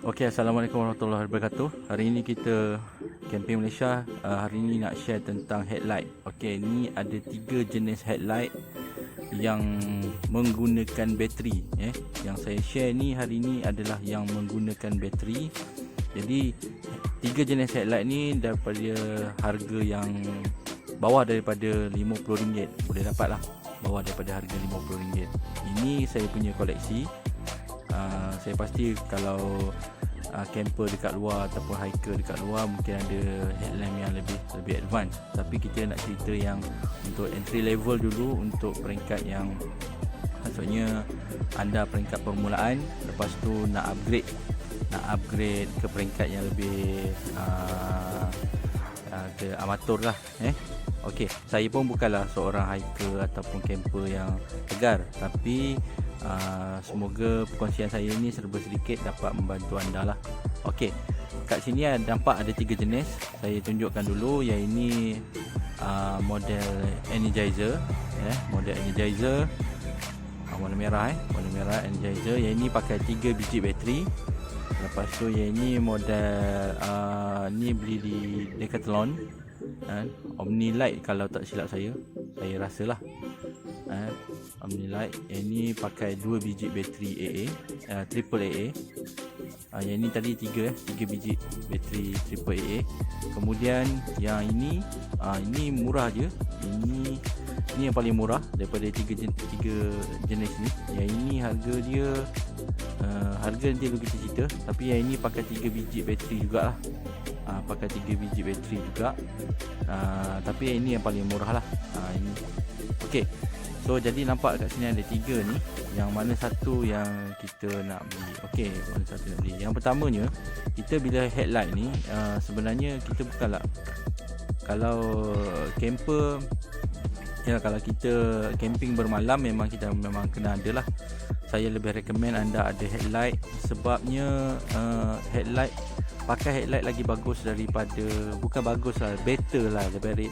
Okey, Assalamualaikum warahmatullahi wabarakatuh. Hari ini kita Camping Malaysia, hari ini nak share tentang headlight. Okey, ni ada 3 jenis headlight yang menggunakan bateri. Yang saya share ni hari ni adalah yang menggunakan bateri. Jadi 3 jenis headlight ni daripada harga yang bawah daripada RM50. Boleh dapat lah bawah daripada harga RM50. Ini saya punya koleksi. Saya pasti kalau camper dekat luar ataupun hiker dekat luar mungkin ada headlamp yang lebih advance, tapi kita nak cerita yang untuk entry level dulu, untuk peringkat yang maksudnya anda peringkat permulaan, lepas tu nak upgrade ke peringkat yang lebih ke amatur lah. Okey, saya pun bukanlah seorang hiker ataupun camper yang tegar, tapi semoga perkongsian saya ini serba sedikit dapat membantu anda lah. Okey, kat sini nampak ada 3 jenis. Saya tunjukkan dulu yang ini model Energizer, model Energizer warna merah, warna merah Energizer. Yang ini pakai 3 biji bateri. Lepas tu yang ini model ni beli di Decathlon, Omni Light kalau tak silap saya rasalah. Omni Light. Yang ni pakai 2 biji bateri AA, triple AA. Yang ini tadi 3 biji bateri triple AA. Kemudian yang ini murah je. Ini yang paling murah daripada 3 jenis ni. Yang ini harga dia nanti dulu kita cerita, tapi yang ini pakai 3 biji bateri jugalah. Pakai 3 biji bateri juga. Tapi yang ini yang paling murah lah. Ini. Okey. So jadi nampak kat sini ada 3 ni. Yang mana satu yang kita nak beli? Okey, mana satu nak beli? Yang pertamanya, kita bila headlight ni sebenarnya kita bukanlah, kalau camper ya, kalau kita camping bermalam memang kena ada lah. Saya lebih recommend anda ada headlight, sebabnya pakai headlight lagi bagus daripada, bukan bagus lah, better lah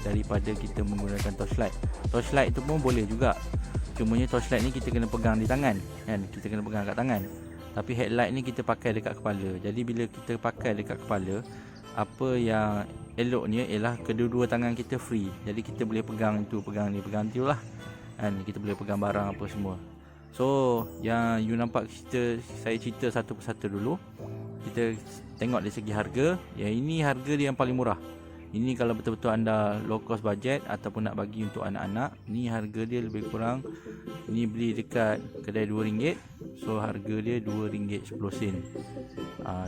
daripada kita menggunakan torchlight. Torchlight tu pun boleh juga, cumanya torchlight ni kita kena pegang di tangan kan, kita kena pegang kat tangan. Tapi headlight ni kita pakai dekat kepala. Jadi bila kita pakai dekat kepala, apa yang eloknya ialah kedua-dua tangan kita free. Jadi kita boleh pegang tu, pegang ni, pegang tu lah kan, kita boleh pegang barang apa semua. So yang you nampak, saya cerita satu persatu dulu. Kita tengok dari segi harga. Yang ini harga dia yang paling murah. Ini kalau betul-betul anda low cost budget ataupun nak bagi untuk anak-anak, ni harga dia lebih kurang, ni beli dekat kedai RM2. So harga dia RM2.10.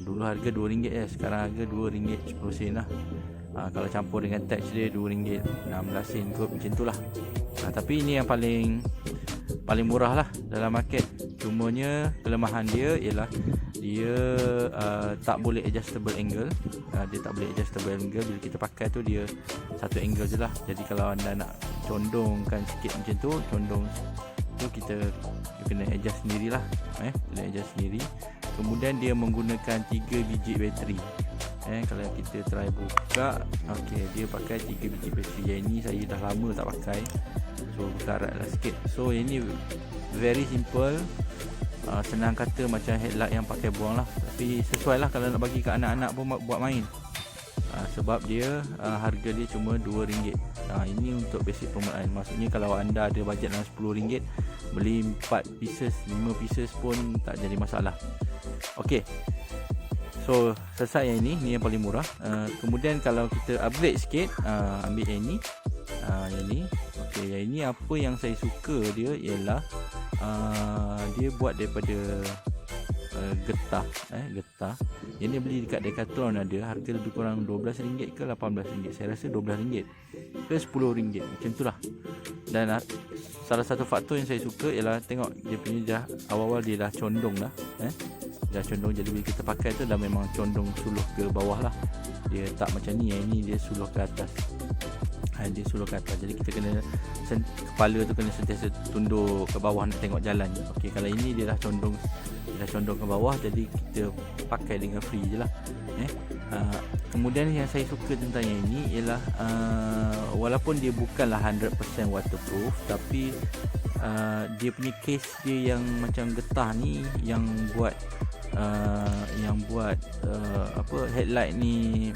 Dulu harga RM2 sekarang harga RM2.10 lah. Kalau campur dengan tax dia RM2.16 kot, macam tu lah. Tapi ini yang paling murah lah dalam market. Cumanya kelemahan dia ialah dia tak boleh adjustable angle. Dia tak boleh adjustable angle. Bila kita pakai tu dia satu angle je lah. Jadi kalau anda nak condongkan sikit macam tu, condong tu kita kena adjust sendirilah. Kena adjust sendiri. Kemudian dia menggunakan 3 biji bateri. Kalau kita try buka, okey, dia pakai 3 biji bateri. Yang ini saya dah lama tak pakai, so berkarat lah sikit. So yang ini very simple, senang kata macam headlight yang pakai buang lah. Tapi sesuai lah kalau nak bagi ke anak-anak pun buat main. Sebab dia harga dia cuma RM2. Ini untuk basic permulaan. Maksudnya kalau anda ada bajet dalam RM10, beli 4 pieces, 5 pieces pun tak jadi masalah. Okey, so selesai yang ini yang paling murah. Kemudian kalau kita upgrade sikit, ambil yang ini. Yang ni. Okey, yang ini apa yang saya suka dia ialah dia buat daripada getah. Getah. Yang ni beli dekat Decathlon ada, harga lebih kurang RM12 ke RM18. Saya rasa RM12 ke RM10, macam tu lah. Dan salah satu faktor yang saya suka ialah tengok dia punya dah awal-awal dia dah condong dah. Dah condong, jadi bila kita pakai tu dah memang condong suluh ke bawah lah. Dia tak macam ni, yang ni dia suluh ke atas. Dia suluh ke atas, jadi kita kena kepala tu kena sentiasa tunduk ke bawah nak tengok jalan. Okey, kalau ini dia dah condong ke bawah, jadi kita pakai dengan free je lah. Kemudian yang saya suka tentang yang ini ialah walaupun dia bukanlah 100% waterproof, tapi dia punya case dia yang macam getah ni yang buat headlight ni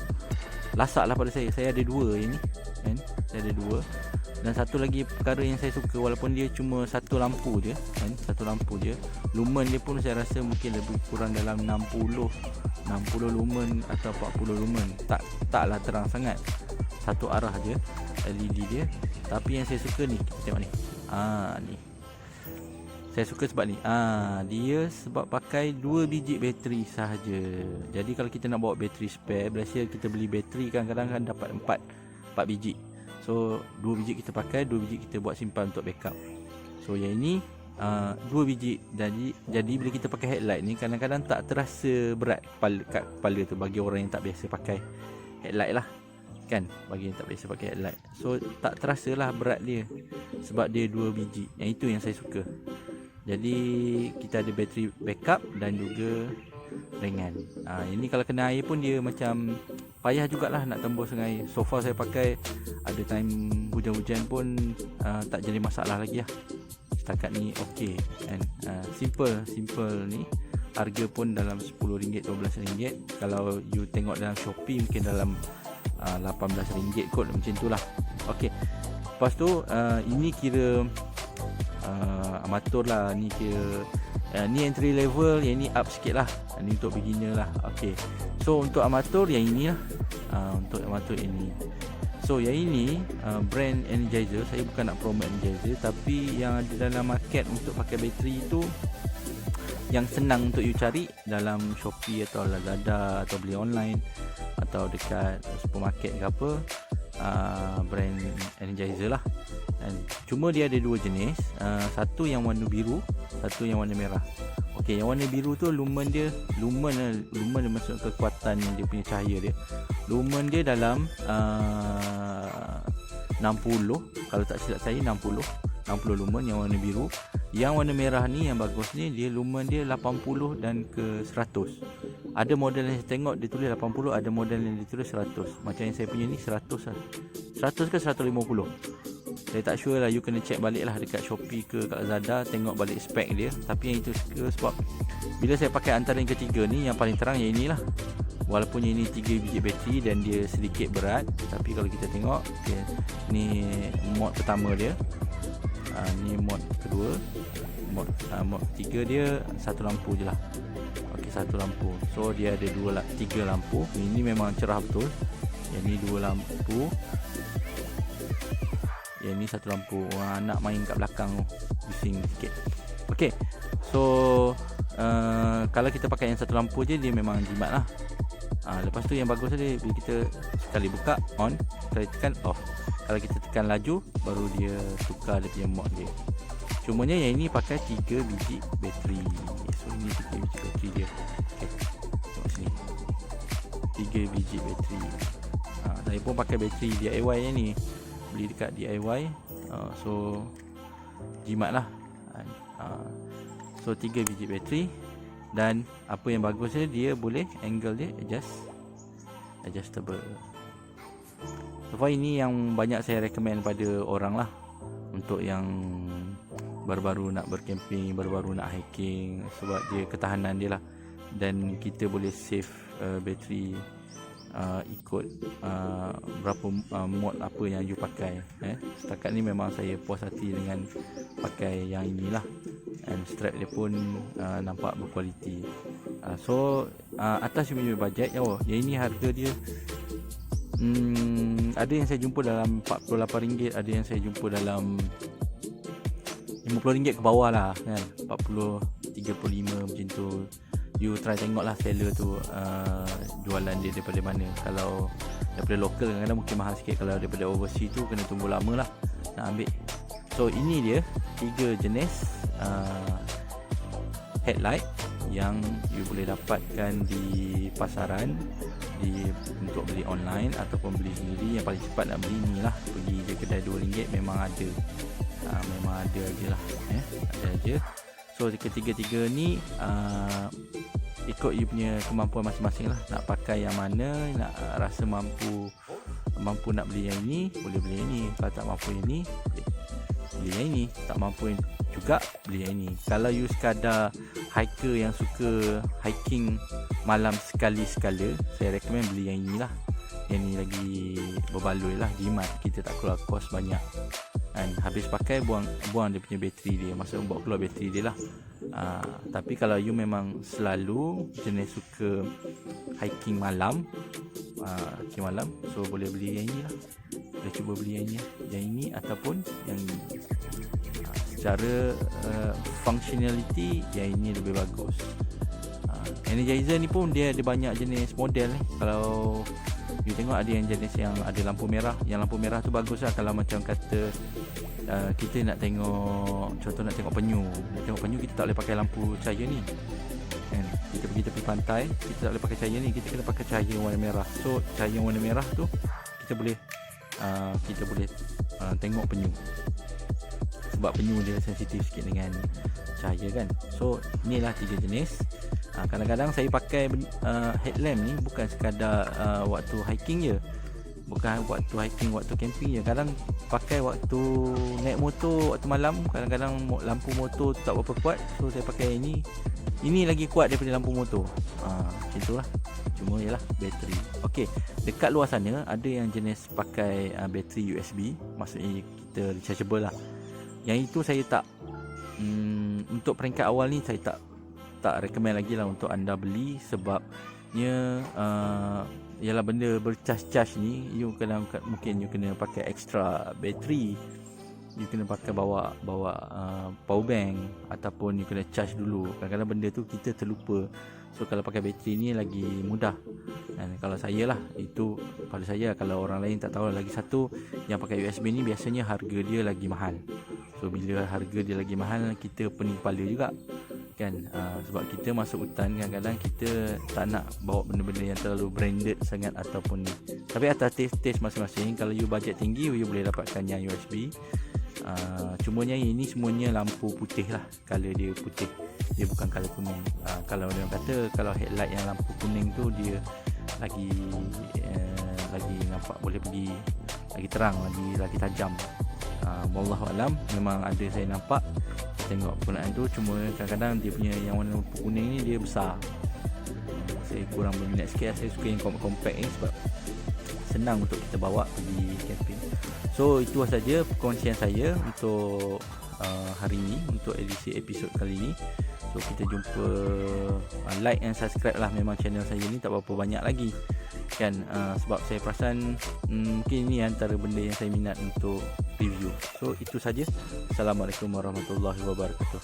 lasak lah pada saya. Saya ada dua yang ni kan, saya ada dua. Dan satu lagi perkara yang saya suka, walaupun dia cuma satu lampu je kan, satu lampu je, lumen dia pun saya rasa mungkin lebih kurang dalam 60 lumen atau 40 lumen. Taklah terang sangat, satu arah je LED dia. Tapi yang saya suka ni, kita tengok ni. Ni saya suka sebab ni, dia sebab pakai 2 biji bateri sahaja. Jadi kalau kita nak bawa bateri spare, biasa kita beli bateri kadang-kadang kan dapat 4 biji. So 2 biji kita pakai, 2 biji kita buat simpan untuk backup. So yang ini 2 biji. Jadi bila kita pakai headlight ni, kadang-kadang tak terasa berat kat kepala tu bagi orang yang tak biasa pakai headlight lah kan, bagi yang tak biasa pakai headlight. So tak terasa lah berat dia sebab dia 2 biji. Yang itu yang saya suka. Jadi kita ada bateri backup dan juga ringan. Ini kalau kena air pun dia macam payah jugalah nak tembus dengan air. So far saya pakai, ada time hujan-hujan pun tak jadi masalah lagi lah. Setakat ni okey kan. Simple ni. Harga pun dalam RM10, RM12. Kalau you tengok dalam Shopee mungkin dalam RM18 kot, macam tu lah. Okey. Lepas tu ini kira amatur lah. Ni kira ni entry level, yang ni up sikit lah. Ni untuk beginner lah. Okay, so untuk amatur yang ini lah. Untuk amatur ini, so yang ini brand Energizer. Saya bukan nak promote Energizer, tapi yang ada dalam market untuk pakai bateri tu, yang senang untuk you cari dalam Shopee atau Lazada atau beli online atau dekat supermarket ke apa, brand Energizer lah. Dan cuma dia ada dua jenis, satu yang warna biru, satu yang warna merah. Okey, yang warna biru tu lumen dia maksud kekuatan dia punya cahaya dia. Lumen dia dalam 60, kalau tak silap saya 60 lumen yang warna biru. Yang warna merah ni yang bagus ni, dia lumen dia 80 dan ke 100. Ada model yang saya tengok dia tulis 80, ada model yang dia tulis 100. Macam yang saya punya ni 100 lah. 100 ke 150. Saya tak sure lah, you kena check balik lah dekat Shopee ke kat Lazada, tengok balik spek dia. Tapi yang itu suka sebab bila saya pakai antara yang ketiga ni, yang paling terang yang inilah. Walaupun yang ini 3 biji bateri dan dia sedikit berat, tapi kalau kita tengok, okay, ni mod pertama dia, ni mod kedua, mod ketiga dia satu lampu je lah. Okey, satu lampu. So dia ada 3 lampu. Ini memang cerah betul. Yang ni 2 lampu. Yang ni satu lampu. Nak main kat belakang bising sikit. Okey, so kalau kita pakai yang satu lampu je, dia memang jimat lah. Lepas tu yang bagus tadi, bila kita sekali buka on, sekali tekan off. Kalau kita tekan laju, baru dia tukar dia punya mod dia. Cumanya yang ini pakai 3 biji bateri. So ini 3 biji bateri dia. Okay, tengok sini, 3 biji bateri. Saya pun pakai bateri DIY yang ni, beli dekat DIY. So jimat lah. So 3 biji bateri. Dan apa yang bagusnya, dia boleh angle dia adjustable. So far ini yang banyak saya recommend pada orang lah, untuk yang baru-baru nak bercamping, baru-baru nak hiking, sebab dia ketahanan dia lah. Dan kita boleh save bateri ikut berapa mod apa yang you pakai. Setakat ni memang saya puas hati dengan pakai yang inilah. And strap dia pun nampak berkualiti. So atas you punya budget, yang ini harga dia ada yang saya jumpa dalam RM48, ada yang saya jumpa dalam RM50 ke bawah lah kan, 40, 35 macam tu. You try tengok lah seller tu jualan dia daripada mana. Kalau daripada local kadang-kadang mungkin mahal sikit, kalau daripada overseas tu kena tunggu lama lah nak ambil. So ini dia 3 jenis headlight yang you boleh dapatkan di pasaran, untuk beli online ataupun beli sendiri. Yang paling cepat nak beli ni lah, pergi je kedai RM2 memang ada. Memang ada je lah, ada je. So ketiga-tiga ni ikut you punya kemampuan masing-masing lah, nak pakai yang mana. Nak rasa mampu nak beli yang ni, boleh beli yang ni. Kalau tak mampu yang ni, beli yang ini. Tak mampu juga, beli yang ini. Kalau you sekadar hiker yang suka hiking malam sekali-sekala, saya recommend beli yang inilah. Yang ni lagi berbaloi lah, jimat, kita tak keluar kos banyak. Dan habis pakai buang dia punya bateri dia, maksudnya buat keluar bateri dia lah. Tapi kalau you memang selalu jenis suka hiking malam, so boleh beli yang ini lah. Boleh cuba beli yang ini ataupun yang ini. Secara functionality, yang ini lebih bagus. Energizer ni pun dia ada banyak jenis model ni. Kalau you tengok ada yang jenis yang ada lampu merah. Yang lampu merah tu bagus lah kalau macam kata kita nak tengok, contoh nak tengok penyu. Nak tengok penyu kita tak boleh pakai lampu cahaya ni kan? Kita pergi tepi pantai, kita tak boleh pakai cahaya ni, kita kena pakai cahaya warna merah. So cahaya warna merah tu kita boleh tengok penyu. Sebab penyu dia sensitif sikit dengan cahaya kan. So inilah 3 jenis. Kadang-kadang saya pakai headlamp ni bukan sekadar waktu hiking je, bukan waktu hiking, waktu camping je. Kadang pakai waktu naik motor, waktu malam. Kadang-kadang lampu motor tu tak berapa kuat, so saya pakai ini lagi kuat daripada lampu motor. Macam itulah. Cuma ialah bateri. Okey, dekat luar sana ada yang jenis pakai bateri USB, maksudnya kita rechargeable lah. Yang itu saya tak untuk peringkat awal ni saya tak recommend lagi lah untuk anda beli. Sebabnya ialah benda bercas-cas ni, mungkin you kena pakai extra bateri, you kena pakai bawa power bank, ataupun you kena charge dulu. Kadang-kadang benda tu kita terlupa. So kalau pakai bateri ni lagi mudah. Dan kalau saya lah, itu pada saya. Kalau orang lain tak tahu. Lagi satu, yang pakai USB ni biasanya harga dia lagi mahal. So bila harga dia lagi mahal, kita pening kepala juga kan. Sebab kita masuk hutan, kadang-kadang kita tak nak bawa benda-benda yang terlalu branded sangat ataupun ni. Tapi atas taste masing-masing. Kalau you budget tinggi, you boleh dapatkan yang USB. Cumanya ini semuanya lampu putih lah, color dia putih, dia bukan color kuning. Kalau dia kata kalau headlight yang lampu kuning tu dia lagi nampak, boleh pergi lagi terang, lagi tajam. Wallahu alam, memang ada saya nampak tengok penggunaan tu. Cuma kadang-kadang dia punya yang warna lampu kuning ni dia besar. Saya kurang berminat sikit. Saya suka yang compact ni sebab senang untuk kita bawa pergi camping. So itu saja perkongsian saya untuk hari ini, untuk edisi episod kali ini. So kita jumpa, like and subscribe lah. Memang channel saya ni tak berapa banyak lagi kan, sebab saya perasan mungkin ini antara benda yang saya minat untuk review. So itu saja. Assalamualaikum warahmatullahi wabarakatuh.